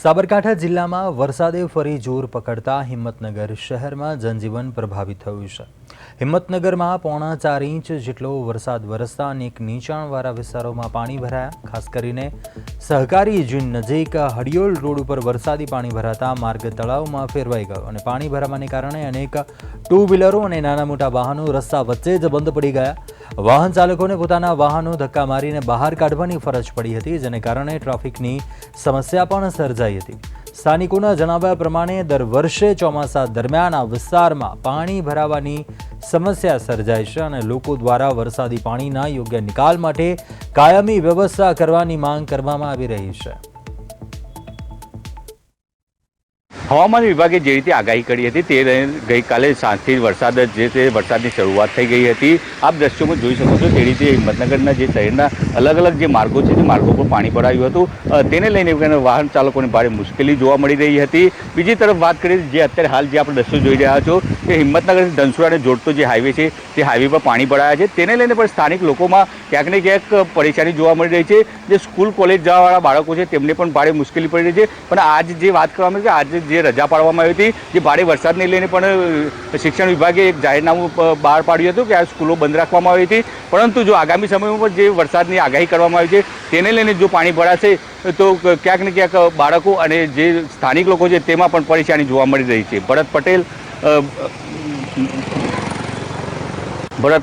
સાબરકાંઠા જિલ્લામાં વરસાદે ફરી જોર પકડતા હિંમતનગર શહેરમાં જનજીવન પ્રભાવિત થયું છે। હિંમતનગરમાં 4.5 ઇંચ જેટલો વરસાદ વરસતા અનેક નીચાણવાળા વિસ્તારોમાં પાણી ભરાયા। ખાસ કરીને સહકારી જૂન નજીક હડિયોલ રોડ ઉપર વરસાદી પાણી ભરાતા માર્ગ તળાવમાં ફેરવાઈ ગયો અને પાણી ભરાવાને કારણે અનેક ટુ વ્હીલરો અને નાના મોટા વાહનો રસ્તા વચ્ચે જ બંધ પડી ગયા। વાહન ચાલકોને પોતાના વાહનો ધક્કા મારીને બહાર કાઢવાની ફરજ પડી હતી, જેને કારણે ટ્રાફિકની સમસ્યા પણ સર્જાઈ હતી। સ્થાનિકોના જણાવ્યા પ્રમાણે દર વર્ષે ચોમાસા દરમિયાન આ વિસ્તારમાં પાણી ભરાવાની સમસ્યા સર્જાય છે અને લોકો દ્વારા વરસાદી પાણીના યોગ્ય નિકાલ માટે કાયમી વ્યવસ્થા કરવાની માંગ કરવામાં આવી રહી છે। હવામાન વિભાગે જે રીતે આગાહી કરી હતી તે ગઈકાલે સાંજથી વરસાદની શરૂઆત થઈ ગઈ હતી। આપ દ્રશ્યોમાં જોઈ શકો છો તે રીતે હિંમતનગરના જે શહેરના અલગ અલગ જે માર્ગો છે તે માર્ગો પર પાણી ભરાયું હતું। તેને લઈને વાહન ચાલકોને ભારે મુશ્કેલી જોવા મળી રહી હતી। બીજી તરફ વાત કરીએ જે અત્યારે હાલ જે આપણે દ્રશ્યો જોઈ રહ્યા છો તે હિંમતનગરથી ધનસુરાને જોડતો જે હાઈવે છે તે હાઈવે પર પાણી ભરાયા છે। તેને લઈને પણ સ્થાનિક લોકોમાં ક્યાંક ને ક્યાંક પરેશાની જોવા મળી રહી છે। જે સ્કૂલ કોલેજ જવાવાળા બાળકો છે તેમને પણ ભારે મુશ્કેલી પડી રહી છે। પણ આજ જે વાત કરવામાં આવી આજે જે રજા પાડવામાં આવી હતી, જે ભારે વરસાદને લઈને પણ શિક્ષણ વિભાગે એક જાહેરનામું બહાર પાડ્યું હતું કે આ સ્કૂલો બંધ રાખવામાં આવી હતી। પરંતુ જો આગામી સમયમાં પણ જે વરસાદની આગાહી કરવામાં આવી છે તેને લઈને જો પાણી ભરાશે તો ક્યાંક ને ક્યાંક બાળકો અને જે સ્થાનિક લોકો છે તેમાં પણ પરેશાની જોવા મળી રહી છે। ભરત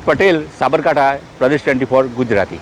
પટેલ, સાબરકાંઠા, પ્રદેશ 24 ગુજરાતી।